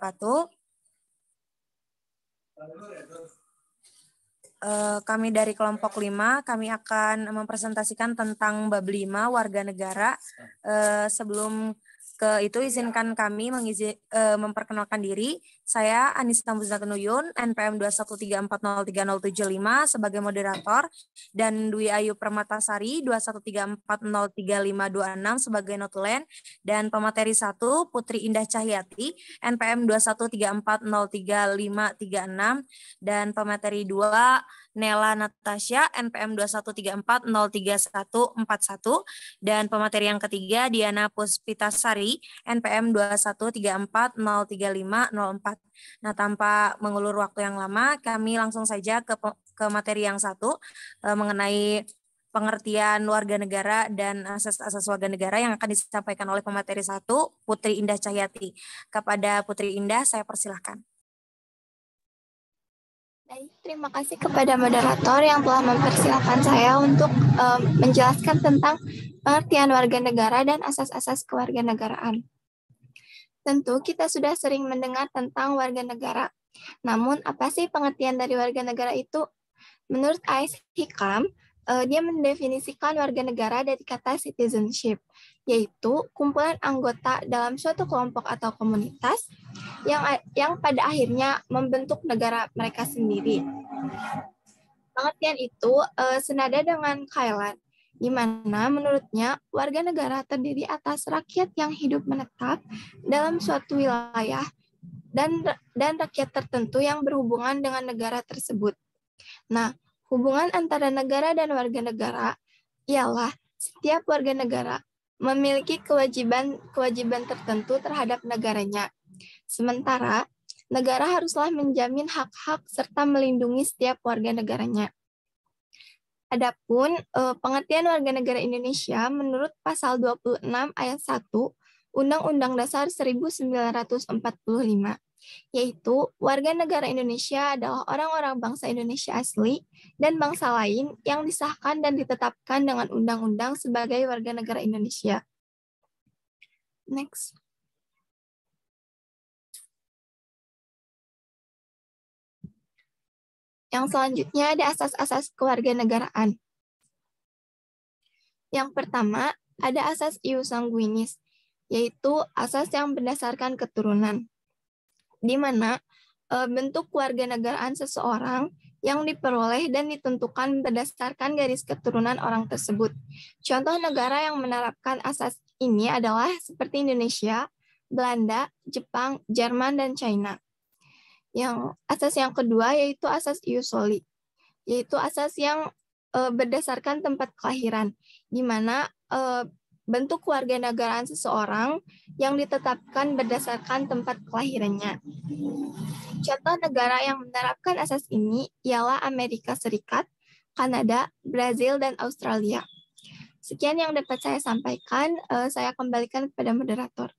wabarakatuh. Kami dari kelompok 5, kami akan mempresentasikan tentang bab 5 warga negara. Sebelum ke itu izinkan kami memperkenalkan diri. Saya Anissa Muzakenuyun, NPM 213403075 sebagai moderator, dan Dwi Ayu Permatasari 213403526 sebagai notulen, dan pemateri 1 Putri Indah Cahyati NPM 213403536, dan pemateri 2 Nela Natasha NPM 213403141, dan pemateri yang ketiga Diana Puspitasari NPM 213403504. Nah, tanpa mengulur waktu yang lama, kami langsung saja ke materi yang 1 mengenai pengertian warga negara dan asas-asas warga negara yang akan disampaikan oleh pemateri 1 Putri Indah Cahyati. Kepada Putri Indah, saya persilahkan. Baik, terima kasih kepada moderator yang telah mempersilahkan saya untuk menjelaskan tentang pengertian warga negara dan asas-asas kewarganegaraan. Tentu kita sudah sering mendengar tentang warga negara. Namun, apa sih pengertian dari warga negara itu? Menurut Ais Hikam, dia mendefinisikan warga negara dari kata citizenship, yaitu kumpulan anggota dalam suatu kelompok atau komunitas yang pada akhirnya membentuk negara mereka sendiri. Pengertian itu senada dengan Kailan, di mana menurutnya warga negara terdiri atas rakyat yang hidup menetap dalam suatu wilayah dan rakyat tertentu yang berhubungan dengan negara tersebut. Nah, hubungan antara negara dan warga negara ialah setiap warga negara memiliki kewajiban tertentu terhadap negaranya. Sementara, negara haruslah menjamin hak-hak serta melindungi setiap warga negaranya. Adapun pengertian warga negara Indonesia menurut pasal 26 ayat 1 Undang-Undang Dasar 1945, yaitu warga negara Indonesia adalah orang-orang bangsa Indonesia asli dan bangsa lain yang disahkan dan ditetapkan dengan undang-undang sebagai warga negara Indonesia. Next. Yang selanjutnya ada asas-asas kewarganegaraan. Yang pertama, ada asas ius sanguinis, yaitu asas yang berdasarkan keturunan, di mana bentuk kewarganegaraan seseorang yang diperoleh dan ditentukan berdasarkan garis keturunan orang tersebut. Contoh negara yang menerapkan asas ini adalah seperti Indonesia, Belanda, Jepang, Jerman, dan China. Asas yang kedua yaitu asas ius soli, yaitu asas yang berdasarkan tempat kelahiran, di mana bentuk kewarganegaraan seseorang yang ditetapkan berdasarkan tempat kelahirannya. Contoh negara yang menerapkan asas ini ialah Amerika Serikat, Kanada, Brazil, dan Australia. Sekian yang dapat saya sampaikan, saya kembalikan kepada moderator.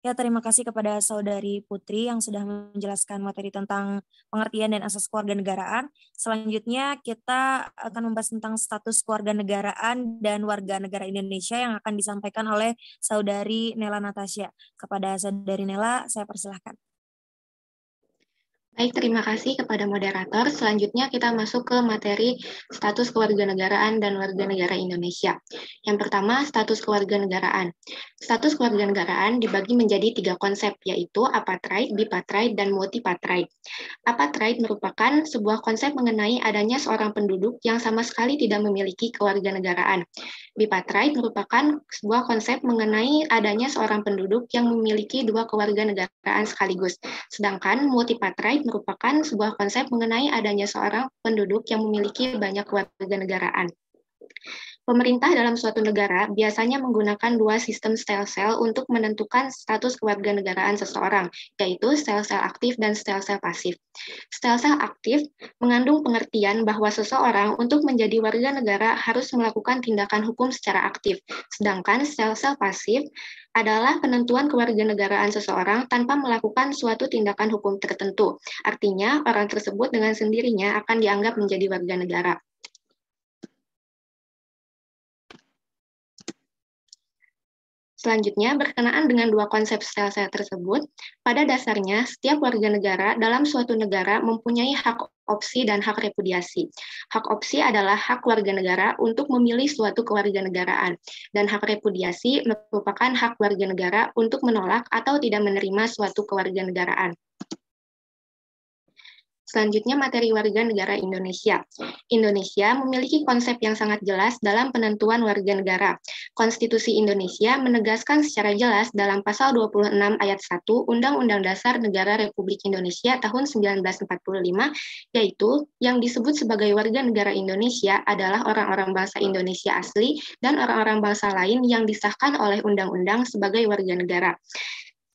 Ya, terima kasih kepada Saudari Putri yang sudah menjelaskan materi tentang pengertian dan asas kewarganegaraan. Selanjutnya kita akan membahas tentang status kewarganegaraan dan warga negara Indonesia yang akan disampaikan oleh Saudari Nela Natasha. Kepada Saudari Nela, saya persilahkan. Baik, terima kasih kepada moderator. Selanjutnya kita masuk ke materi status kewarganegaraan dan warga negara Indonesia. Yang pertama, status kewarganegaraan. Status kewarganegaraan dibagi menjadi 3 konsep, yaitu apartheid, bipartheid, dan multipartheid. Apartheid merupakan sebuah konsep mengenai adanya seorang penduduk yang sama sekali tidak memiliki kewarganegaraan. Bipartheid merupakan sebuah konsep mengenai adanya seorang penduduk yang memiliki 2 kewarganegaraan sekaligus. Sedangkan multipartheid merupakan sebuah konsep mengenai adanya seorang penduduk yang memiliki banyak kewarganegaraan. Pemerintah dalam suatu negara biasanya menggunakan 2 sistem sel-sel untuk menentukan status kewarganegaraan seseorang, yaitu sel-sel aktif dan sel-sel pasif. Sel-sel aktif mengandung pengertian bahwa seseorang untuk menjadi warga negara harus melakukan tindakan hukum secara aktif, sedangkan sel-sel pasif adalah penentuan kewarganegaraan seseorang tanpa melakukan suatu tindakan hukum tertentu. Artinya, orang tersebut dengan sendirinya akan dianggap menjadi warga negara. Selanjutnya, berkenaan dengan dua konsep sel-sel tersebut, pada dasarnya setiap warga negara dalam suatu negara mempunyai hak opsi dan hak repudiasi. Hak opsi adalah hak warga negara untuk memilih suatu kewarganegaraan, dan hak repudiasi merupakan hak warga negara untuk menolak atau tidak menerima suatu kewarganegaraan. Selanjutnya, materi warga negara Indonesia. Indonesia memiliki konsep yang sangat jelas dalam penentuan warga negara. Konstitusi Indonesia menegaskan secara jelas dalam pasal 26 ayat 1 Undang-Undang Dasar Negara Republik Indonesia tahun 1945, yaitu yang disebut sebagai warga negara Indonesia adalah orang-orang bangsa Indonesia asli dan orang-orang bangsa lain yang disahkan oleh undang-undang sebagai warga negara.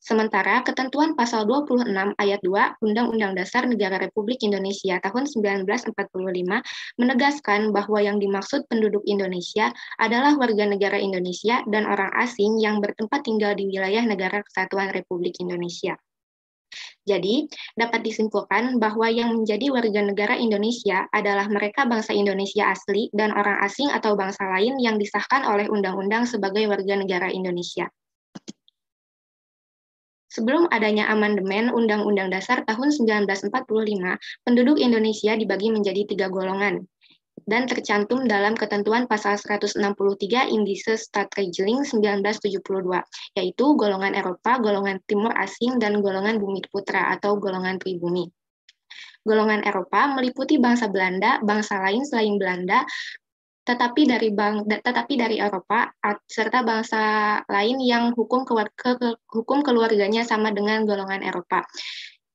Sementara ketentuan pasal 26 ayat 2 Undang-Undang Dasar Negara Republik Indonesia tahun 1945 menegaskan bahwa yang dimaksud penduduk Indonesia adalah warga negara Indonesia dan orang asing yang bertempat tinggal di wilayah Negara Kesatuan Republik Indonesia. Jadi, dapat disimpulkan bahwa yang menjadi warga negara Indonesia adalah mereka bangsa Indonesia asli dan orang asing atau bangsa lain yang disahkan oleh undang-undang sebagai warga negara Indonesia. Sebelum adanya amandemen Undang-Undang Dasar tahun 1945, penduduk Indonesia dibagi menjadi 3 golongan dan tercantum dalam ketentuan pasal 163 Indise Staatsregeling 1972, yaitu golongan Eropa, golongan Timur Asing, dan golongan Bumi Putra atau golongan pribumi. Golongan Eropa meliputi bangsa Belanda, bangsa lain selain Belanda, tetapi dari Eropa serta bangsa lain yang hukum keluarganya sama dengan golongan Eropa.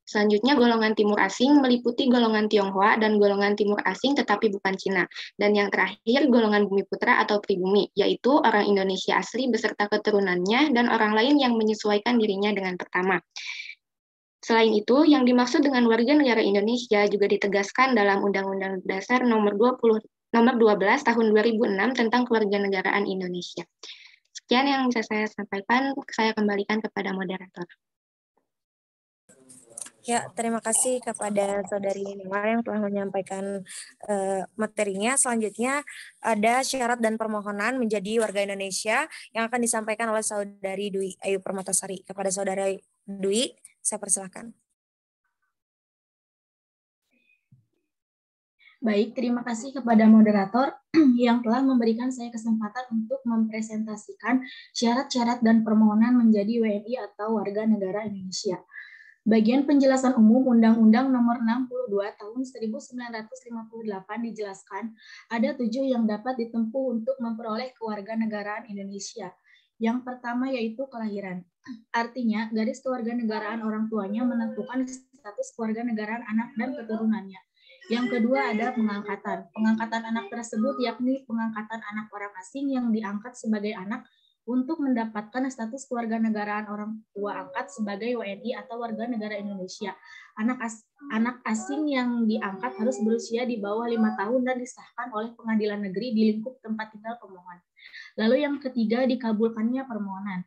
Selanjutnya, golongan Timur Asing meliputi golongan Tionghoa dan golongan Timur Asing tetapi bukan Cina. Dan yang terakhir, golongan Bumi Putra atau pribumi, yaitu orang Indonesia asli beserta keturunannya dan orang lain yang menyesuaikan dirinya dengan pertama. Selain itu, yang dimaksud dengan warga negara Indonesia juga ditegaskan dalam Undang-Undang Dasar Nomor 12 Tahun 2006 tentang Kewarganegaraan Indonesia. Sekian yang bisa saya sampaikan, saya kembalikan kepada moderator. Ya, terima kasih kepada Saudari Nila yang telah menyampaikan materinya. Selanjutnya ada syarat dan permohonan menjadi warga Indonesia yang akan disampaikan oleh Saudari Dwi Ayu Permatasari. Kepada Saudari Dwi, saya persilakan. Baik, terima kasih kepada moderator yang telah memberikan saya kesempatan untuk mempresentasikan syarat-syarat dan permohonan menjadi WNI atau warga negara Indonesia. Bagian penjelasan umum Undang-Undang Nomor 62 Tahun 1958 dijelaskan ada 7 yang dapat ditempuh untuk memperoleh kewarganegaraan Indonesia. Yang pertama yaitu kelahiran. Artinya, garis kewarganegaraan orang tuanya menentukan status kewarganegaraan anak dan keturunannya. Yang kedua ada pengangkatan. Pengangkatan anak tersebut yakni pengangkatan anak orang asing yang diangkat sebagai anak untuk mendapatkan status kewarganegaraan orang tua angkat sebagai WNI atau warga negara Indonesia. Anak asing yang diangkat harus berusia di bawah 5 tahun dan disahkan oleh pengadilan negeri di lingkup tempat tinggal pemohon. Lalu yang ketiga dikabulkannya permohonan.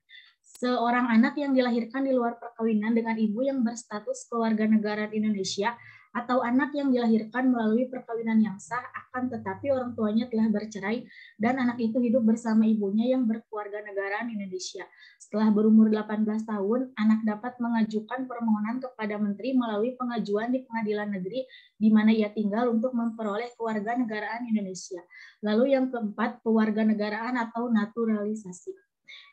Seorang anak yang dilahirkan di luar perkawinan dengan ibu yang berstatus kewarganegaraan Indonesia atau anak yang dilahirkan melalui perkawinan yang sah akan tetapi orang tuanya telah bercerai dan anak itu hidup bersama ibunya yang berkewarganegaraan Indonesia. Setelah berumur 18 tahun, anak dapat mengajukan permohonan kepada menteri melalui pengajuan di pengadilan negeri di mana ia tinggal untuk memperoleh kewarganegaraan Indonesia. Lalu yang keempat, kewarganegaraan atau naturalisasi,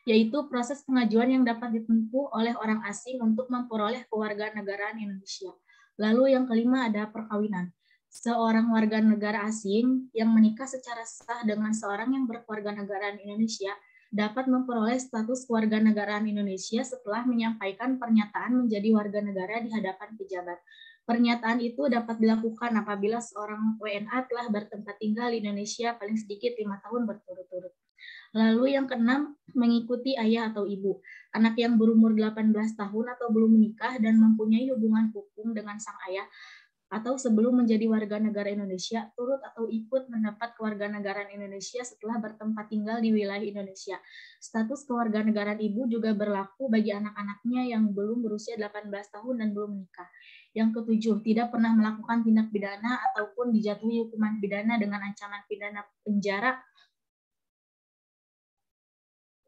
yaitu proses pengajuan yang dapat ditempuh oleh orang asing untuk memperoleh kewarganegaraan Indonesia. Lalu yang kelima ada perkawinan. Seorang warga negara asing yang menikah secara sah dengan seorang yang berkewarganegaraan Indonesia dapat memperoleh status kewarganegaraan Indonesia setelah menyampaikan pernyataan menjadi warga negara di hadapan pejabat. Pernyataan itu dapat dilakukan apabila seorang WNA telah bertempat tinggal di Indonesia paling sedikit 5 tahun berturut-turut. Lalu yang keenam, mengikuti ayah atau ibu. Anak yang berumur 18 tahun atau belum menikah dan mempunyai hubungan hukum dengan sang ayah atau sebelum menjadi warga negara Indonesia, turut atau ikut mendapat kewarganegaraan Indonesia setelah bertempat tinggal di wilayah Indonesia. Status kewarganegaraan ibu juga berlaku bagi anak-anaknya yang belum berusia 18 tahun dan belum menikah. Yang ketujuh, tidak pernah melakukan tindak pidana ataupun dijatuhi hukuman pidana dengan ancaman pidana penjara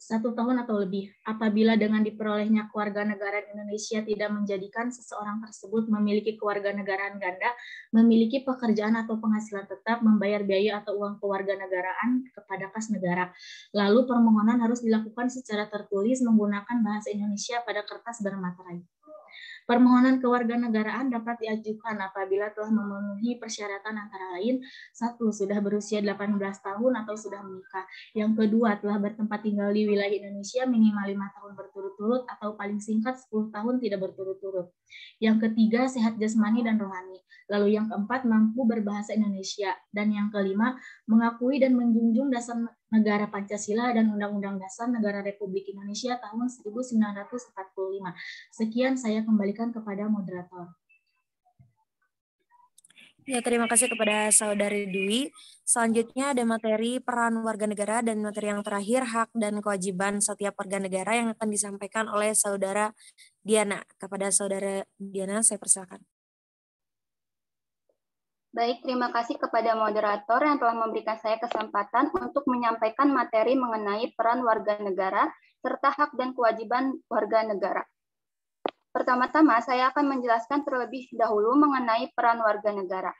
1 tahun atau lebih, apabila dengan diperolehnya kewarganegaraan Indonesia tidak menjadikan seseorang tersebut memiliki kewarganegaraan ganda, memiliki pekerjaan atau penghasilan tetap, membayar biaya atau uang kewarganegaraan kepada kas negara. Lalu permohonan harus dilakukan secara tertulis menggunakan bahasa Indonesia pada kertas bermaterai. Permohonan kewarganegaraan dapat diajukan apabila telah memenuhi persyaratan antara lain, 1. Sudah berusia 18 tahun atau sudah menikah. Yang kedua, telah bertempat tinggal di wilayah Indonesia minimal 5 tahun berturut-turut atau paling singkat 10 tahun tidak berturut-turut. Yang ketiga, sehat jasmani dan rohani. Lalu yang keempat, mampu berbahasa Indonesia. Dan yang kelima, mengakui dan menjunjung dasar negara Pancasila dan Undang-Undang Dasar Negara Republik Indonesia tahun 1945. Sekian, saya kembalikan kepada moderator. Ya, terima kasih kepada Saudari Dwi. Selanjutnya ada materi peran warga negara dan materi yang terakhir hak dan kewajiban setiap warga negara yang akan disampaikan oleh Saudara Diana. Kepada Saudara Diana, saya persilakan. Baik, terima kasih kepada moderator yang telah memberikan saya kesempatan untuk menyampaikan materi mengenai peran warga negara serta hak dan kewajiban warga negara. Pertama-tama, saya akan menjelaskan terlebih dahulu mengenai peran warga negara.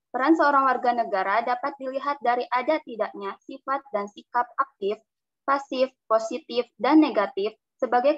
Peran seorang warga negara dapat dilihat dari ada tidaknya sifat dan sikap aktif, pasif, positif, dan negatif sebagai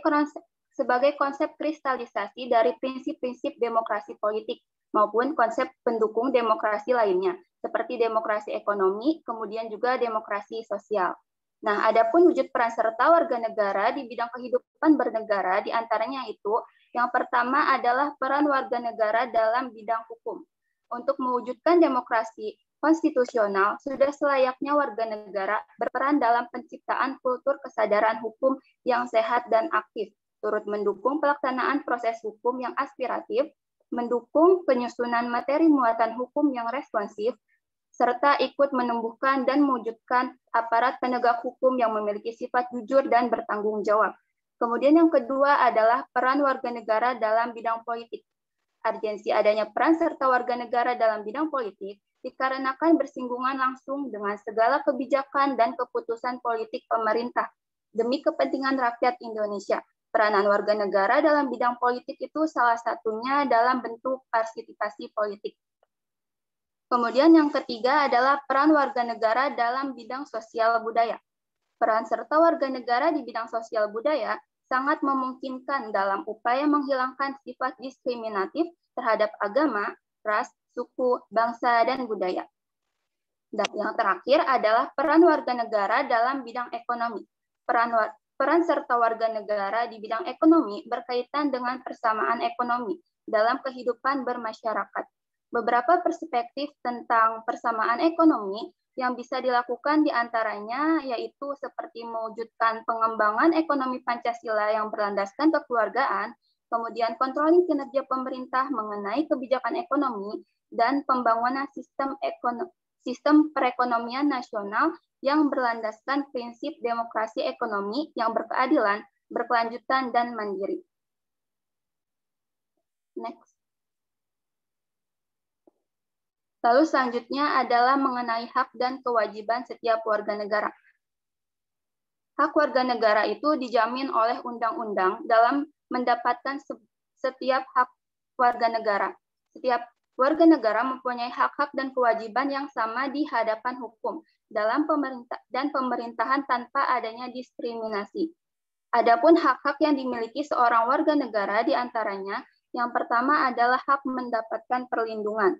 konsep kristalisasi dari prinsip-prinsip demokrasi politik maupun konsep pendukung demokrasi lainnya, seperti demokrasi ekonomi, kemudian juga demokrasi sosial. Nah, adapun wujud peran serta warga negara di bidang kehidupan bernegara, diantaranya itu, yang pertama adalah peran warga negara dalam bidang hukum. Untuk mewujudkan demokrasi konstitusional, sudah selayaknya warga negara berperan dalam penciptaan kultur kesadaran hukum yang sehat dan aktif, turut mendukung pelaksanaan proses hukum yang aspiratif, mendukung penyusunan materi muatan hukum yang responsif, serta ikut menumbuhkan dan mewujudkan aparat penegak hukum yang memiliki sifat jujur dan bertanggung jawab. Kemudian yang kedua adalah peran warga negara dalam bidang politik. Urgensi adanya peran serta warga negara dalam bidang politik dikarenakan bersinggungan langsung dengan segala kebijakan dan keputusan politik pemerintah demi kepentingan rakyat Indonesia. Peranan warga negara dalam bidang politik itu salah satunya dalam bentuk partisipasi politik. Kemudian yang ketiga adalah peran warga negara dalam bidang sosial budaya. Peran serta warga negara di bidang sosial budaya sangat memungkinkan dalam upaya menghilangkan sifat diskriminatif terhadap agama, ras, suku, bangsa, dan budaya. Dan yang terakhir adalah peran warga negara dalam bidang ekonomi. Peran serta warga negara di bidang ekonomi berkaitan dengan persamaan ekonomi dalam kehidupan bermasyarakat. Beberapa perspektif tentang persamaan ekonomi yang bisa dilakukan diantaranya yaitu seperti mewujudkan pengembangan ekonomi Pancasila yang berlandaskan kekeluargaan, kemudian kontroling kinerja pemerintah mengenai kebijakan ekonomi, dan pembangunan sistem perekonomian nasional yang berlandaskan prinsip demokrasi ekonomi yang berkeadilan, berkelanjutan, dan mandiri. Next. Lalu selanjutnya adalah mengenai hak dan kewajiban setiap warga negara. Hak warga negara itu dijamin oleh undang-undang dalam mendapatkan setiap hak warga negara. Setiap warga negara mempunyai hak-hak dan kewajiban yang sama di hadapan hukum dalam pemerintahan tanpa adanya diskriminasi. Adapun hak-hak yang dimiliki seorang warga negara diantaranya, yang pertama adalah hak mendapatkan perlindungan.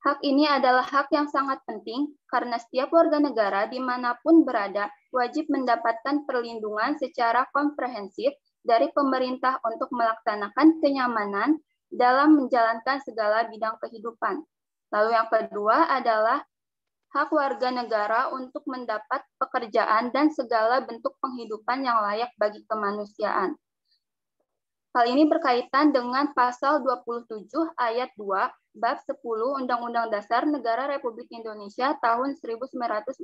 Hak ini adalah hak yang sangat penting karena setiap warga negara dimanapun berada wajib mendapatkan perlindungan secara komprehensif dari pemerintah untuk melaksanakan kenyamanan dalam menjalankan segala bidang kehidupan. Lalu yang kedua adalah hak warga negara untuk mendapat pekerjaan dan segala bentuk penghidupan yang layak bagi kemanusiaan. Hal ini berkaitan dengan pasal 27 ayat 2 bab 10 Undang-Undang Dasar Negara Republik Indonesia tahun 1945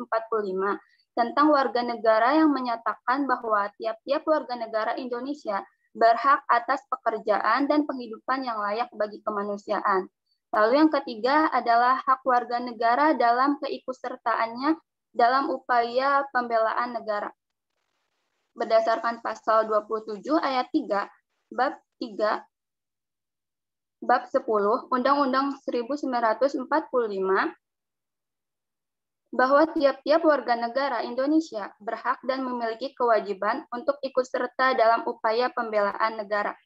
tentang warga negara yang menyatakan bahwa tiap-tiap warga negara Indonesia berhak atas pekerjaan dan penghidupan yang layak bagi kemanusiaan. Lalu yang ketiga adalah hak warga negara dalam keikutsertaannya dalam upaya pembelaan negara. berdasarkan pasal 27 ayat 3, bab 3, bab 10 Undang-Undang 1945 bahwa tiap-tiap warga negara Indonesia berhak dan memiliki kewajiban untuk ikut serta dalam upaya pembelaan negara.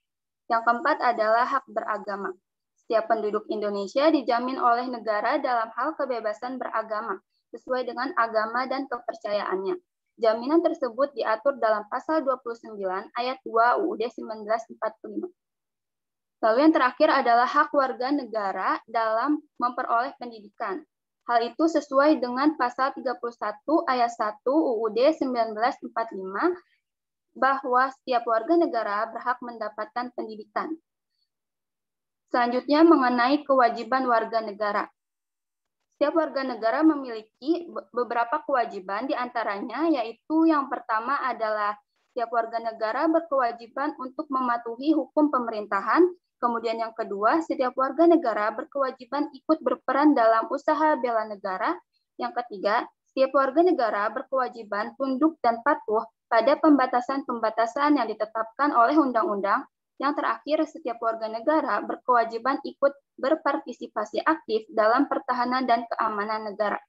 Yang keempat adalah hak beragama. Setiap penduduk Indonesia dijamin oleh negara dalam hal kebebasan beragama sesuai dengan agama dan kepercayaannya. Jaminan tersebut diatur dalam pasal 29 ayat 2 UUD 1945. Lalu yang terakhir adalah hak warga negara dalam memperoleh pendidikan. Hal itu sesuai dengan pasal 31 ayat 1 UUD 1945 bahwa setiap warga negara berhak mendapatkan pendidikan. Selanjutnya mengenai kewajiban warga negara. Setiap warga negara memiliki beberapa kewajiban, diantaranya yaitu yang pertama adalah setiap warga negara berkewajiban untuk mematuhi hukum pemerintahan. Kemudian yang kedua, setiap warga negara berkewajiban ikut berperan dalam usaha bela negara. Yang ketiga, setiap warga negara berkewajiban tunduk dan patuh pada pembatasan-pembatasan yang ditetapkan oleh undang-undang. Yang terakhir, setiap warga negara berkewajiban ikut berpartisipasi aktif dalam pertahanan dan keamanan negara.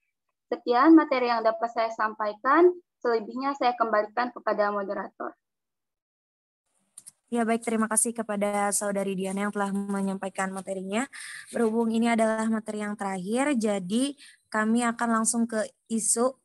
Sekian materi yang dapat saya sampaikan, selebihnya saya kembalikan kepada moderator. Ya baik, terima kasih kepada Saudari Diana yang telah menyampaikan materinya. Berhubung ini adalah materi yang terakhir, jadi kami akan langsung ke isu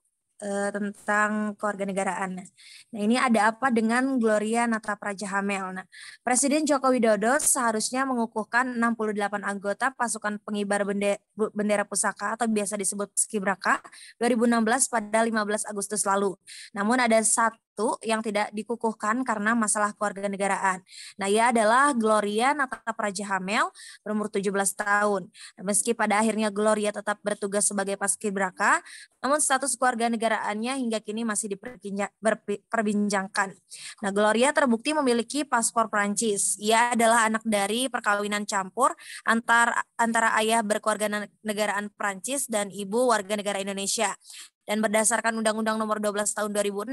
tentang kewarganegaraan. Nah, ini ada apa dengan Gloria Natapraja Hamel? Nah, Presiden Joko Widodo seharusnya mengukuhkan 68 anggota pasukan pengibar bendera pusaka atau biasa disebut Paskibraka 2016 pada 15 Agustus lalu. Namun ada satu yang tidak dikukuhkan karena masalah kewarganegaraan. Nah, ia adalah Gloria Natapraja Hamel berumur 17 tahun. Nah, meski pada akhirnya Gloria tetap bertugas sebagai Paskibraka, namun status kewarganegaraannya hingga kini masih diperbincangkan. Nah, Gloria terbukti memiliki paspor Prancis. Ia adalah anak dari perkawinan campur antara ayah berkewarganegaraan Prancis dan ibu warga negara Indonesia. Dan berdasarkan Undang-Undang Nomor 12 Tahun 2006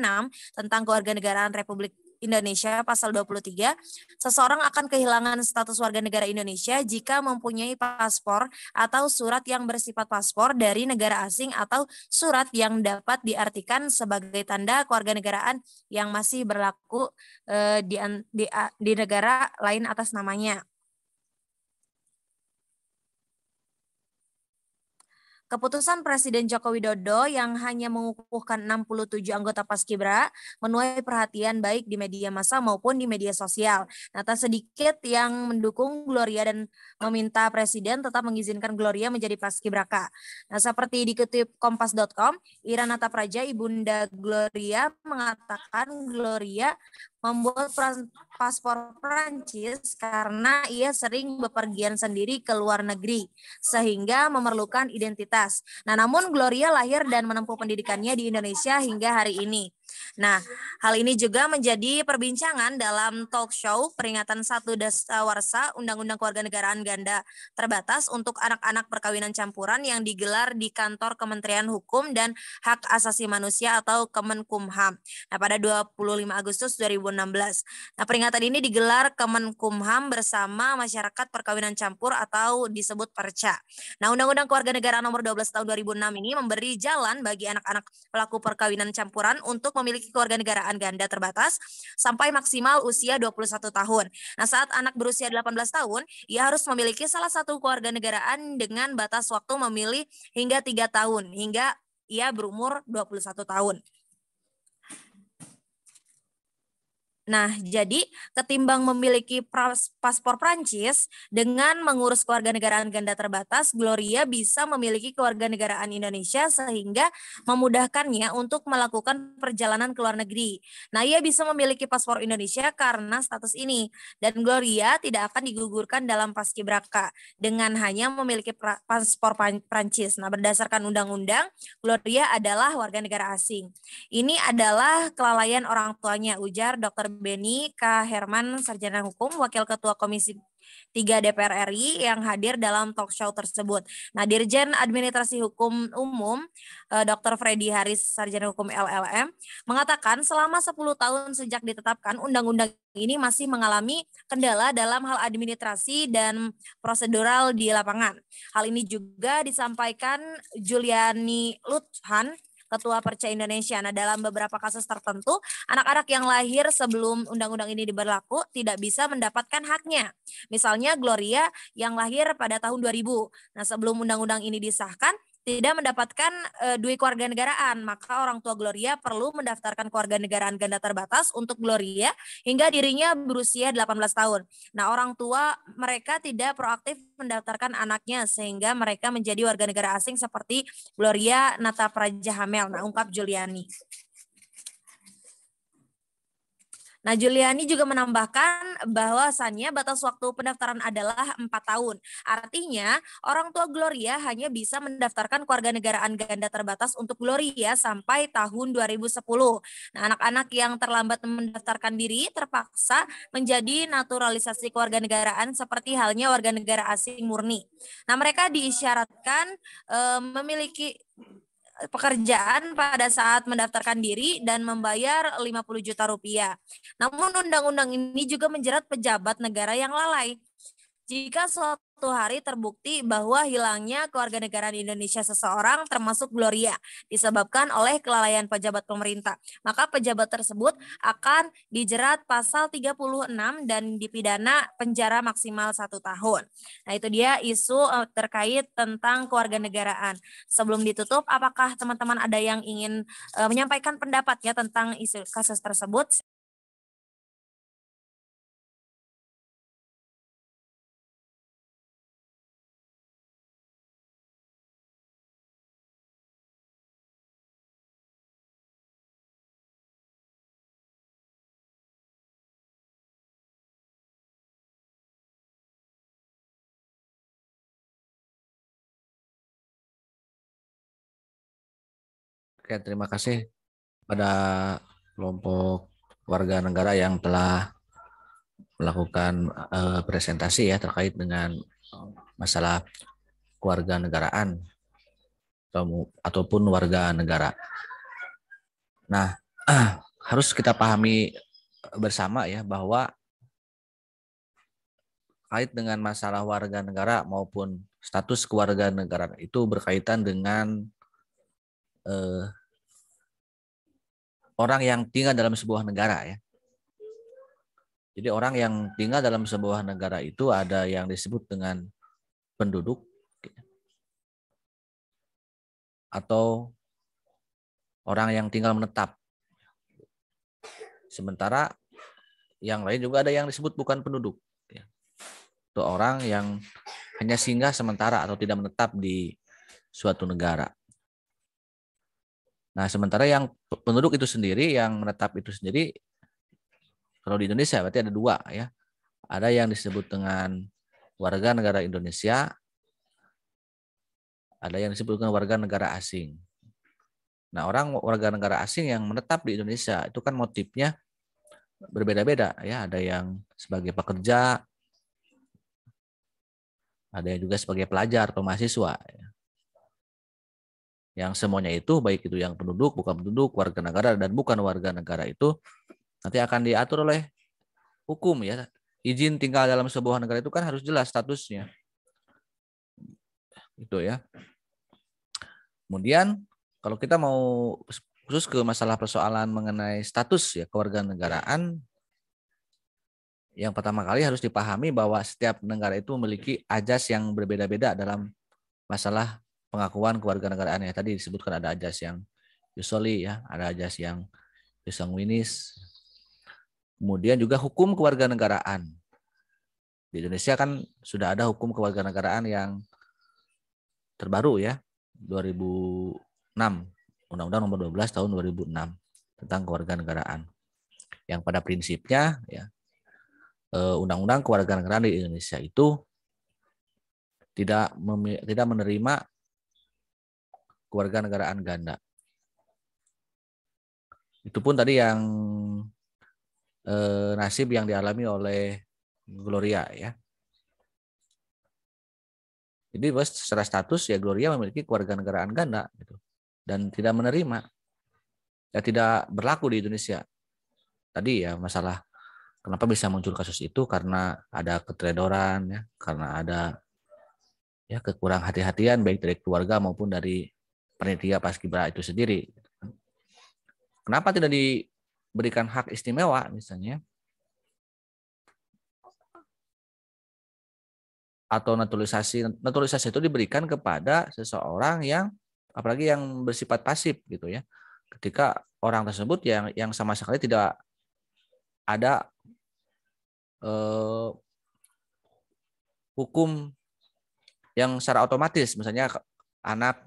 tentang Kewarganegaraan Republik Indonesia pasal 23, seseorang akan kehilangan status warga negara Indonesia jika mempunyai paspor atau surat yang bersifat paspor dari negara asing atau surat yang dapat diartikan sebagai tanda kewarganegaraan yang masih berlaku di negara lain atas namanya. Keputusan Presiden Joko Widodo yang hanya mengukuhkan 67 anggota Paskibra menuai perhatian baik di media massa maupun di media sosial. Nah, tak sedikit yang mendukung Gloria dan meminta Presiden tetap mengizinkan Gloria menjadi Paskibraka. Nah, seperti dikutip kompas.com, Ira Natapraja, ibunda Gloria, mengatakan Gloria membuat paspor Prancis karena ia sering bepergian sendiri ke luar negeri sehingga memerlukan identitas. Nah, namun Gloria lahir dan menempuh pendidikannya di Indonesia hingga hari ini. Nah, hal ini juga menjadi perbincangan dalam talk show peringatan 1 Dasawarsa Undang-Undang Kewarganegaraan Ganda Terbatas untuk anak-anak perkawinan campuran yang digelar di kantor Kementerian Hukum dan Hak Asasi Manusia atau Kemenkumham. Nah, pada 25 Agustus 2016. Nah, peringatan ini digelar Kemenkumham bersama masyarakat perkawinan campur atau disebut Perca. Nah, Undang-Undang Kewarganegaraan Nomor 12 Tahun 2006 ini memberi jalan bagi anak-anak pelaku perkawinan campuran untuk memiliki kewarganegaraan ganda terbatas sampai maksimal usia 21 tahun. Nah, saat anak berusia 18 tahun, ia harus memiliki salah satu kewarganegaraan dengan batas waktu memilih hingga 3 tahun, hingga ia berumur 21 tahun. Nah, jadi ketimbang memiliki paspor Prancis, dengan mengurus kewarganegaraan ganda terbatas, Gloria bisa memiliki kewarganegaraan Indonesia sehingga memudahkannya untuk melakukan perjalanan ke luar negeri. Nah, ia bisa memiliki paspor Indonesia karena status ini, dan Gloria tidak akan digugurkan dalam Paskibraka dengan hanya memiliki paspor Prancis. Nah, berdasarkan undang-undang, Gloria adalah warga negara asing. Ini adalah kelalaian orang tuanya, ujar Dr. Beni K. Herman, Sarjana Hukum, Wakil Ketua Komisi 3 DPR RI yang hadir dalam talk show tersebut. Nah, Dirjen Administrasi Hukum Umum Dr. Freddy Haris, Sarjana Hukum LLM, mengatakan selama 10 tahun sejak ditetapkan, undang-undang ini masih mengalami kendala dalam hal administrasi dan prosedural di lapangan. Hal ini juga disampaikan Juliani Luthan, Ketua Perca Indonesia. Nah, dalam beberapa kasus tertentu, anak-anak yang lahir sebelum undang-undang ini diberlaku tidak bisa mendapatkan haknya. Misalnya Gloria yang lahir pada tahun 2000. Nah, sebelum undang-undang ini disahkan, tidak mendapatkan duit kewarganegaraan, maka orang tua Gloria perlu mendaftarkan kewarganegaraan ganda terbatas untuk Gloria hingga dirinya berusia 18 tahun. Nah, orang tua mereka tidak proaktif mendaftarkan anaknya sehingga mereka menjadi warga negara asing seperti Gloria Natapraja Hamel. Nah, ungkap Juliani. Nah, Juliani juga menambahkan bahwasannya batas waktu pendaftaran adalah 4 tahun. Artinya, orang tua Gloria hanya bisa mendaftarkan kewarganegaraan ganda terbatas untuk Gloria sampai tahun 2010. Nah, anak-anak yang terlambat mendaftarkan diri terpaksa menjadi naturalisasi kewarganegaraan seperti halnya warga negara asing murni. Nah, mereka diisyaratkan memiliki pekerjaan pada saat mendaftarkan diri dan membayar 50 juta rupiah. Namun undang-undang ini juga menjerat pejabat negara yang lalai. Jika suatu hari terbukti bahwa hilangnya kewarganegaraan Indonesia seseorang termasuk Gloria disebabkan oleh kelalaian pejabat pemerintah, maka pejabat tersebut akan dijerat pasal 36 dan dipidana penjara maksimal 1 tahun. Nah, itu dia isu terkait tentang kewarganegaraan. Sebelum ditutup, apakah teman-teman ada yang ingin menyampaikan pendapatnya tentang isu kasus tersebut? Oke, terima kasih pada kelompok warga negara yang telah melakukan presentasi ya terkait dengan masalah kewarganegaraan ataupun warga negara. Nah, harus kita pahami bersama ya bahwa kait dengan masalah warga negara maupun status kewarganegaraan itu berkaitan dengan orang yang tinggal dalam sebuah negara ya. Jadi orang yang tinggal dalam sebuah negara itu ada yang disebut dengan penduduk atau orang yang tinggal menetap. Sementara yang lain juga ada yang disebut bukan penduduk. Itu orang yang hanya singgah sementara atau tidak menetap di suatu negara. Nah, sementara yang penduduk itu sendiri, yang menetap itu sendiri, kalau di Indonesia berarti ada 2 ya. Ada yang disebut dengan warga negara Indonesia, ada yang disebut dengan warga negara asing. Nah, orang warga negara asing yang menetap di Indonesia itu kan motifnya berbeda-beda ya. Ada yang sebagai pekerja, ada yang juga sebagai pelajar atau mahasiswa. Ya. Yang semuanya itu, baik itu yang penduduk, bukan penduduk, warga negara, dan bukan warga negara itu, nanti akan diatur oleh hukum ya. Izin tinggal dalam sebuah negara itu kan harus jelas statusnya. Itu ya. Kemudian, kalau kita mau khusus ke masalah persoalan mengenai status ya kewarganegaraan, yang pertama kali harus dipahami bahwa setiap negara itu memiliki ajas yang berbeda-beda dalam masalah pengakuan kewarganegaraannya. Tadi disebutkan ada ajas yang usually ya, ada ajas yang sanguinis. Kemudian juga hukum kewarganegaraan. Di Indonesia kan sudah ada hukum kewarganegaraan yang terbaru ya, 2006, Undang-Undang Nomor 12 Tahun 2006 tentang kewarganegaraan. Yang pada prinsipnya ya, Undang-Undang kewarganegaraan di Indonesia itu tidak menerima kewarganegaraan ganda. Itu pun tadi yang nasib yang dialami oleh Gloria ya. Jadi secara status ya Gloria memiliki kewarganegaraan ganda gitu, dan tidak menerima, ya tidak berlaku di Indonesia. Tadi ya masalah kenapa bisa muncul kasus itu karena ada keteledoran ya, karena ada ya kekurang hati-hatian baik dari keluarga maupun dari panitia Paskibra itu sendiri. Kenapa tidak diberikan hak istimewa misalnya? Atau naturalisasi itu diberikan kepada seseorang yang apalagi yang bersifat pasif gitu ya. Ketika orang tersebut yang sama sekali tidak ada hukum yang secara otomatis, misalnya anak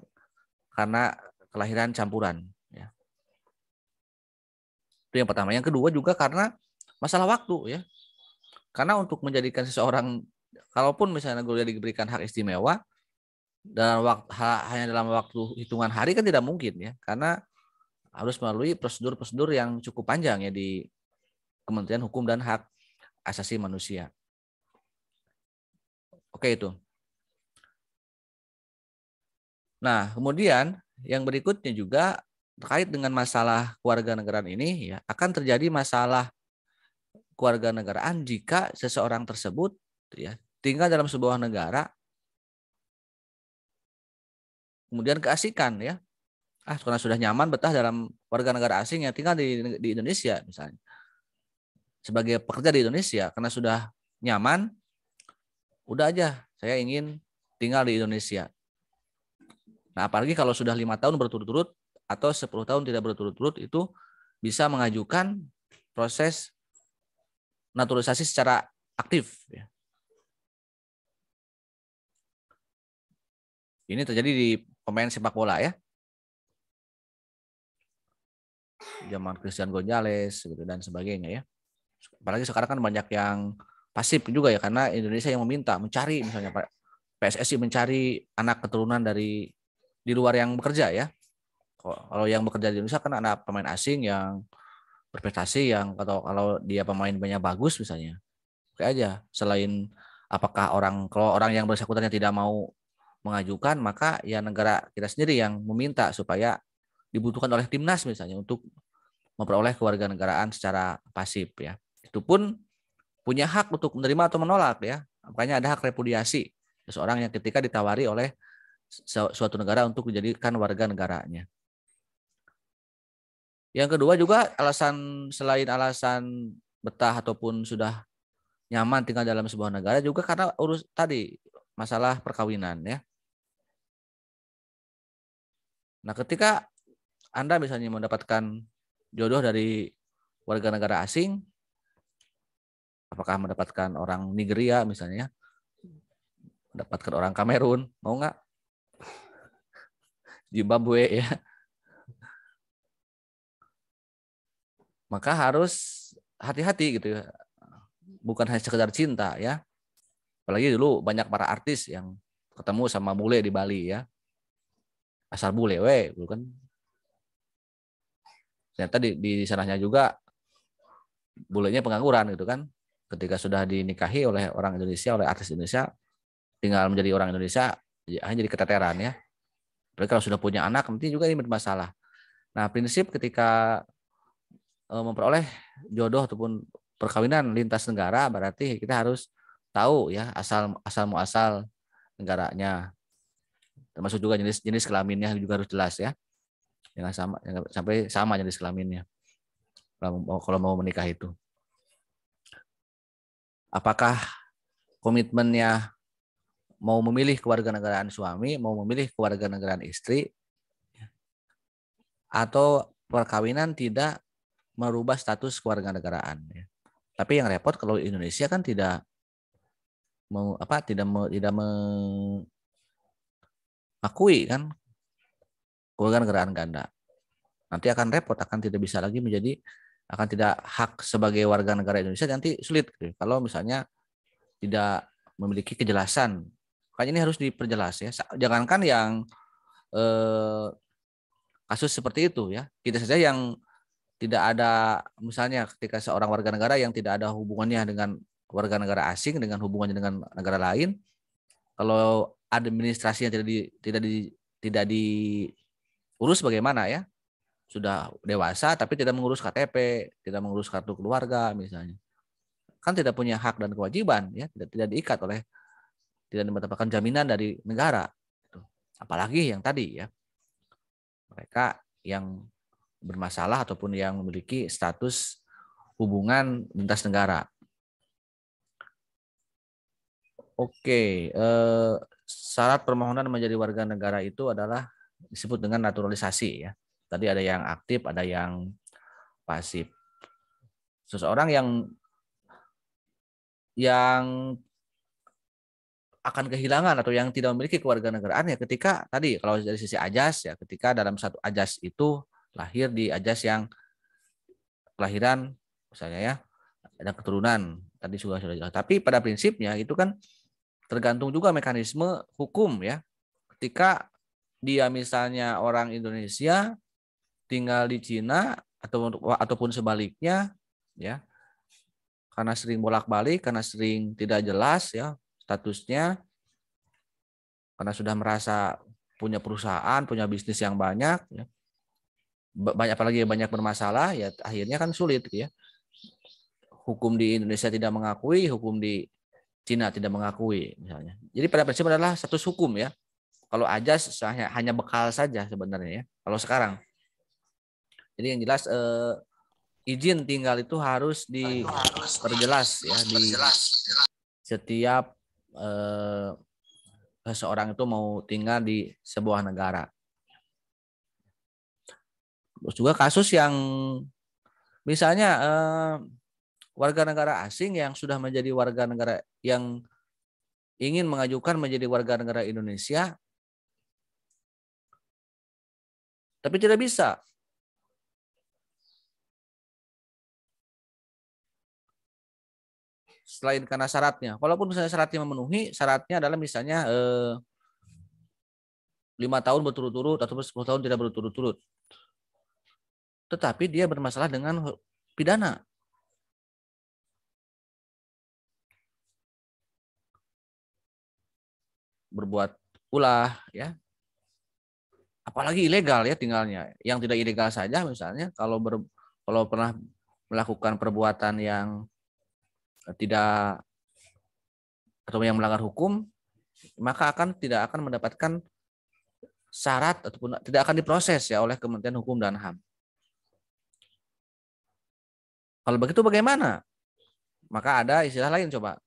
karena kelahiran campuran ya. Itu yang pertama. Yang kedua juga karena masalah waktu ya. Karena untuk menjadikan seseorang, kalaupun misalnya Gloria diberikan hak istimewa hanya dalam waktu hitungan hari kan tidak mungkin ya, karena harus melalui prosedur-prosedur yang cukup panjang ya di Kementerian Hukum dan Hak Asasi Manusia. Oke itu. Nah, kemudian yang berikutnya juga terkait dengan masalah kewarganegaraan ini ya, akan terjadi masalah kewarganegaraan jika seseorang tersebut ya tinggal dalam sebuah negara kemudian keasikan ya. Karena sudah nyaman betah dalam warga negara asing yang tinggal di Indonesia misalnya. Sebagai pekerja di Indonesia karena sudah nyaman, udah aja saya ingin tinggal di Indonesia. Nah, apalagi kalau sudah 5 tahun berturut-turut atau 10 tahun tidak berturut-turut, itu bisa mengajukan proses naturalisasi secara aktif. Ya. Ini terjadi di pemain sepak bola ya. Zaman Christian Gonzalez gitu, dan sebagainya ya. Apalagi sekarang kan banyak yang pasif juga ya, karena Indonesia yang mencari misalnya PSSI mencari anak keturunan di luar yang bekerja ya. Kalau yang bekerja di Indonesia kan ada pemain asing yang berprestasi, yang kalau dia pemainnya bagus misalnya. Oke aja. Selain apakah kalau orang yang bersangkutannya tidak mau mengajukan, maka ya negara kita sendiri yang meminta supaya dibutuhkan oleh timnas misalnya untuk memperoleh kewarganegaraan secara pasif ya. Itu pun punya hak untuk menerima atau menolak ya. Makanya ada hak repudiasi seseorang yang ketika ditawari oleh suatu negara untuk dijadikan warga negaranya. Yang kedua juga selain alasan betah ataupun sudah nyaman tinggal dalam sebuah negara juga karena tadi masalah perkawinan ya. Nah, ketika Anda misalnya mendapatkan jodoh dari warga negara asing, apakah mendapatkan orang Nigeria misalnya, mendapatkan orang Kamerun, mau nggak? Zimbabwe ya. Maka harus hati-hati gitu ya. Bukan hanya sekedar cinta ya. Apalagi dulu banyak para artis yang ketemu sama bule di Bali ya. Asal bule bukan. Ternyata di sananya juga bulenya pengangguran gitu kan. Ketika sudah dinikahi oleh orang Indonesia, oleh artis Indonesia, tinggal menjadi orang Indonesia hanya jadi keteteran ya. Tapi kalau sudah punya anak nanti juga ini bermasalah. Nah, prinsip ketika memperoleh jodoh ataupun perkawinan lintas negara berarti kita harus tahu ya asal muasal negaranya, termasuk juga jenis kelaminnya juga harus jelas ya, jangan sampai sama jenis kelaminnya kalau mau menikah itu. Apakah komitmennya mau memilih kewarganegaraan suami, mau memilih kewarganegaraan istri, atau perkawinan tidak merubah status kewarganegaraan ya. Tapi yang repot kalau Indonesia kan tidak mengakui kan kewarganegaraan ganda. Nanti akan repot, akan tidak bisa lagi akan tidak hak sebagai warga negara Indonesia, nanti sulit gitu. Kalau misalnya tidak memiliki kejelasan. Makanya ini harus diperjelas ya. Jangankan yang kasus seperti itu ya. Kita saja yang tidak ada, misalnya ketika seorang warga negara yang tidak ada hubungannya dengan warga negara asing, dengan hubungannya dengan negara lain, kalau administrasinya tidak diurus bagaimana ya? Sudah dewasa tapi tidak mengurus KTP, tidak mengurus kartu keluarga misalnya. Kan tidak punya hak dan kewajiban ya, tidak diikat oleh, tidak mendapatkan jaminan dari negara. Apalagi yang tadi ya, mereka yang bermasalah ataupun yang memiliki status hubungan lintas negara. Oke, syarat permohonan menjadi warga negara itu adalah disebut dengan naturalisasi ya. Tadi ada yang aktif, ada yang pasif. Seseorang yang akan kehilangan atau yang tidak memiliki kewarganegaraan ya ketika tadi kalau dari sisi ajas ya, ketika dalam satu ajas itu lahir di ajas yang kelahiran misalnya ya, ada keturunan tadi sudah jelas. Tapi pada prinsipnya itu kan tergantung juga mekanisme hukum ya. Ketika dia misalnya orang Indonesia tinggal di Cina ataupun sebaliknya ya, karena sering bolak-balik, karena sering tidak jelas ya statusnya, karena sudah merasa punya perusahaan, punya bisnis yang banyak ya, apalagi banyak bermasalah ya, akhirnya kan sulit ya. Hukum di Indonesia tidak mengakui, hukum di Cina tidak mengakui misalnya. Jadi pada prinsip adalah status hukum ya. Kalau ajas hanya bekal saja sebenarnya ya. Kalau sekarang, jadi yang jelas izin tinggal itu harus diperjelas ya di setiap seseorang itu mau tinggal di sebuah negara. Terus juga kasus yang misalnya warga negara asing yang sudah menjadi warga negara yang ingin mengajukan menjadi warga negara Indonesia tapi tidak bisa. Selain karena syaratnya, walaupun misalnya syaratnya memenuhi, syaratnya adalah misalnya 5 tahun berturut-turut atau 10 tahun tidak berturut-turut. Tetapi dia bermasalah dengan pidana. Berbuat ulah ya. Apalagi ilegal ya tinggalnya. Yang tidak ilegal saja misalnya kalau pernah melakukan perbuatan yang tidak atau yang melanggar hukum, maka tidak akan mendapatkan syarat ataupun tidak akan diproses ya oleh Kementerian Hukum dan HAM. Kalau begitu bagaimana? Maka ada istilah lain coba.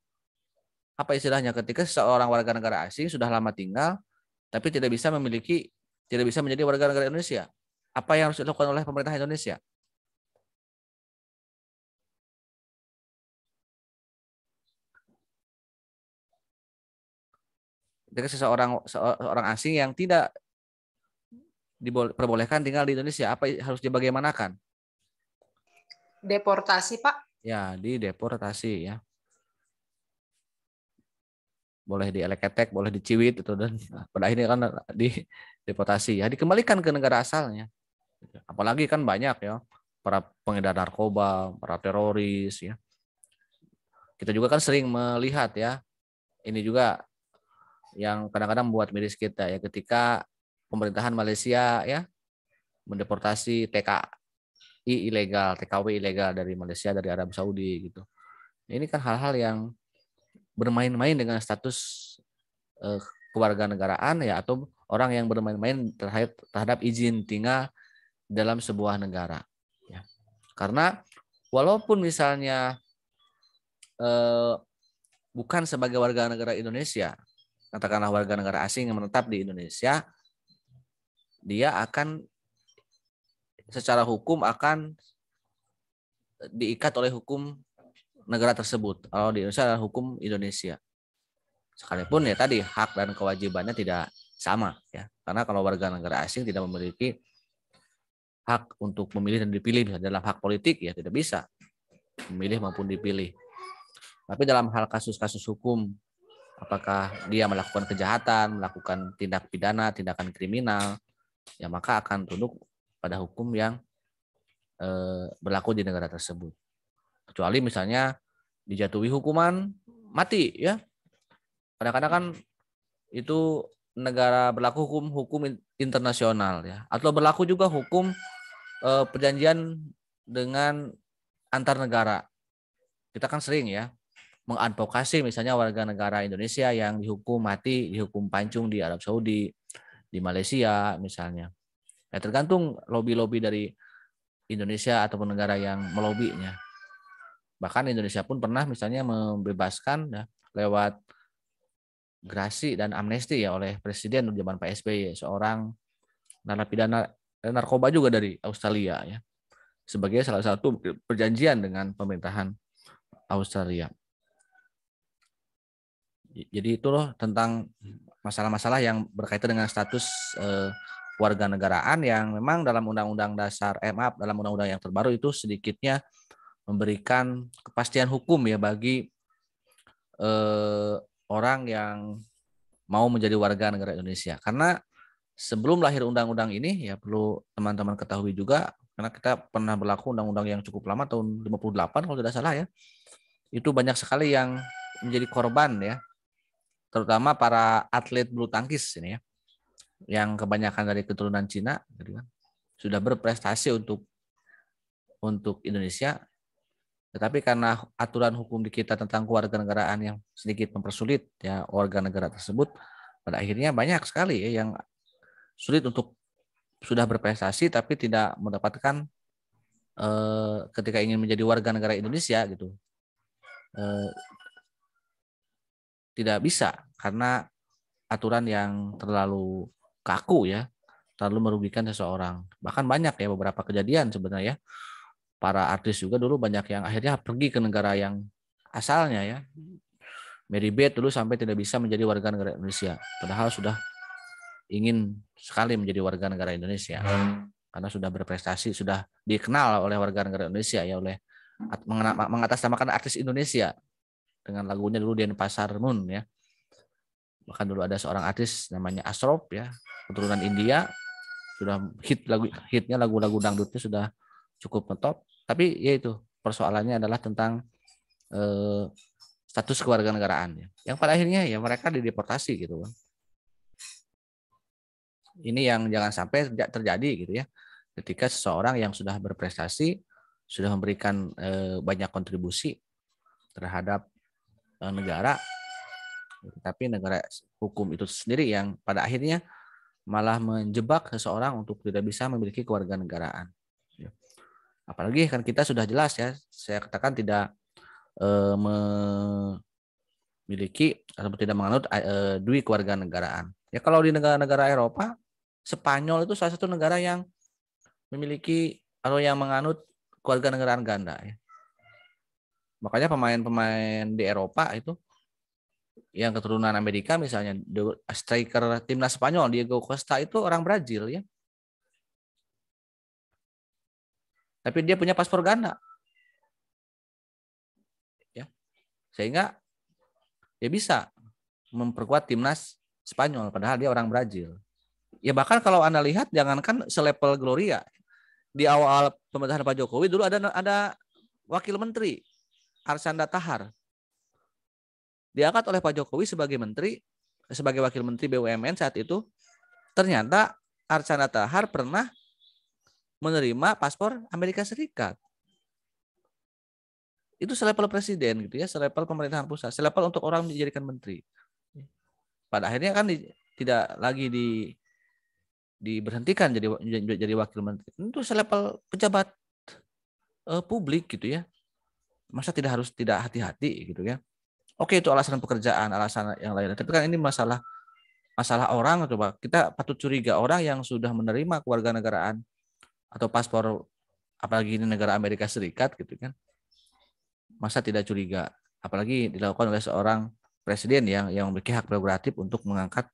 Apa istilahnya? Ketika seorang warga negara asing sudah lama tinggal tapi tidak bisa menjadi warga negara Indonesia. Apa yang harus dilakukan oleh pemerintah Indonesia? Ketika seorang asing yang tidak diperbolehkan tinggal di Indonesia, apa harus dibagaimanakan? Deportasi, Pak. Ya, dideportasi ya. Boleh dieleketek, boleh diciwit itu, dan pada akhirnya kan dideportasi ya, dikembalikan ke negara asalnya. Apalagi kan banyak ya para pengedar narkoba, para teroris ya. Kita juga kan sering melihat ya, ini juga yang kadang-kadang membuat miris kita ya, ketika pemerintahan Malaysia ya mendeportasi TKW ilegal dari Malaysia, dari Arab Saudi gitu. Ini kan hal-hal yang bermain-main dengan status kewarganegaraan ya, atau orang yang bermain-main terhadap izin tinggal dalam sebuah negara ya. Karena walaupun misalnya bukan sebagai warga negara Indonesia, katakanlah warga negara asing yang menetap di Indonesia, dia akan secara hukum akan diikat oleh hukum negara tersebut. Kalau di Indonesia adalah hukum Indonesia. Sekalipun ya tadi hak dan kewajibannya tidak sama ya. Karena kalau warga negara asing tidak memiliki hak untuk memilih dan dipilih dalam hak politik ya, tidak bisa memilih maupun dipilih. Tapi dalam hal kasus-kasus hukum, apakah dia melakukan kejahatan, melakukan tindak pidana, tindakan kriminal, ya maka akan tunduk pada hukum yang berlaku di negara tersebut. Kecuali misalnya dijatuhi hukuman mati ya. Kadang-kadang kan itu negara berlaku hukum internasional ya, atau berlaku juga hukum perjanjian dengan antar negara. Kita kan sering ya mengadvokasi misalnya warga negara Indonesia yang dihukum mati, dihukum pancung di Arab Saudi, di Malaysia misalnya. Ya, tergantung lobby-lobby dari Indonesia ataupun negara yang melobinya. Bahkan Indonesia pun pernah misalnya membebaskan ya, lewat gerasi dan amnesti ya oleh Presiden di zaman Pak SBY seorang narapidana narkoba juga dari Australia ya, sebagai salah satu perjanjian dengan pemerintahan Australia. Jadi itu loh tentang masalah-masalah yang berkaitan dengan status warga negaraan yang memang dalam undang-undang dasar dalam undang-undang yang terbaru itu sedikitnya memberikan kepastian hukum ya bagi orang yang mau menjadi warga negara Indonesia. Karena sebelum lahir undang-undang ini ya perlu teman-teman ketahui juga, karena kita pernah berlaku undang-undang yang cukup lama tahun 58 kalau tidak salah ya. Itu banyak sekali yang menjadi korban ya, terutama para atlet bulu tangkis ini ya, yang kebanyakan dari keturunan Cina gitu kan, sudah berprestasi untuk Indonesia, tetapi karena aturan hukum di kita tentang kewarganegaraan yang sedikit mempersulit ya warga negara tersebut, pada akhirnya banyak sekali ya yang sulit untuk sudah berprestasi tapi tidak mendapatkan ketika ingin menjadi warga negara Indonesia gitu. Tidak bisa karena aturan yang terlalu kaku ya, terlalu merugikan seseorang. Bahkan banyak ya beberapa kejadian sebenarnya. Para artis juga dulu banyak yang akhirnya pergi ke negara yang asalnya ya. Mary Beth dulu sampai tidak bisa menjadi warga negara Indonesia, padahal sudah ingin sekali menjadi warga negara Indonesia karena sudah berprestasi, sudah dikenal oleh warga negara Indonesia ya, oleh mengatasnamakan artis Indonesia dengan lagunya dulu Denpasar Moon ya. Bahkan dulu ada seorang artis namanya Asrop ya, keturunan India, sudah hitnya lagu-lagu dangdutnya sudah cukup ngetop. Tapi ya itu persoalannya adalah tentang status kewarganegaraan ya, yang pada akhirnya ya mereka dideportasi gitu kan. Ini yang jangan sampai terjadi gitu ya, ketika seseorang yang sudah berprestasi, sudah memberikan banyak kontribusi terhadap negara, tapi negara hukum itu sendiri yang pada akhirnya malah menjebak seseorang untuk tidak bisa memiliki kewarganegaraan. Apalagi kan kita sudah jelas ya, saya katakan tidak memiliki atau tidak menganut dui kewarganegaraan. Ya kalau di negara-negara Eropa, Spanyol itu salah satu negara yang memiliki atau yang menganut kewarganegaraan ganda ya. Makanya pemain-pemain di Eropa itu yang keturunan Amerika misalnya, striker timnas Spanyol Diego Costa itu orang Brazil ya. Tapi dia punya paspor ganda. Ya. Sehingga dia bisa memperkuat timnas Spanyol padahal dia orang Brazil. Ya bahkan kalau Anda lihat jangankan selevel Gloria. Di awal pemerintahan Pak Jokowi dulu ada wakil menteri Archandra Tahar. Diangkat oleh Pak Jokowi sebagai wakil menteri BUMN saat itu. Ternyata Archandra Tahar pernah menerima paspor Amerika Serikat. Itu selevel presiden gitu ya, selevel pemerintahan pusat, selevel untuk orang dijadikan menteri. Pada akhirnya kan tidak lagi diberhentikan jadi wakil menteri. Itu selevel pejabat publik gitu ya. Masa tidak hati-hati gitu ya. Oke, itu alasan pekerjaan, alasan yang lain. Tapi kan ini masalah orang, coba kita patut curiga orang yang sudah menerima kewarganegaraan atau paspor, apalagi ini negara Amerika Serikat gitu kan, masa tidak curiga, apalagi dilakukan oleh seorang presiden yang memiliki hak prerogatif untuk mengangkat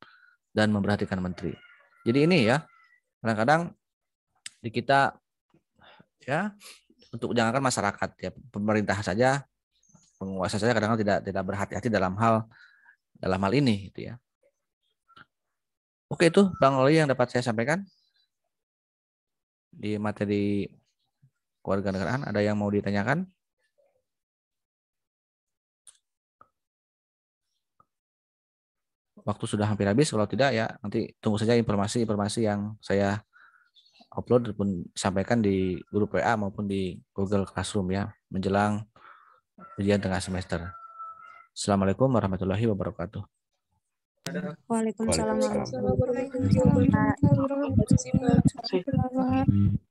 dan memperhatikan menteri. Jadi ini ya kadang-kadang di kita ya, untuk jangankan masyarakat ya, pemerintah saja, penguasa saja kadang-kadang tidak berhati-hati dalam hal ini gitu ya. Oke, itu Bang Loli yang dapat saya sampaikan di materi kewarganegaraan. Ada yang mau ditanyakan? waktu sudah hampir habis. Kalau tidak ya nanti tunggu saja informasi-informasi yang saya upload ataupun sampaikan di grup WA maupun di Google Classroom ya menjelang ujian tengah semester. Assalamualaikum warahmatullahi wabarakatuh. Waalaikumsalam warahmatullahi wabarakatuh. Waalaikumsalam warahmatullahi wabarakatuh.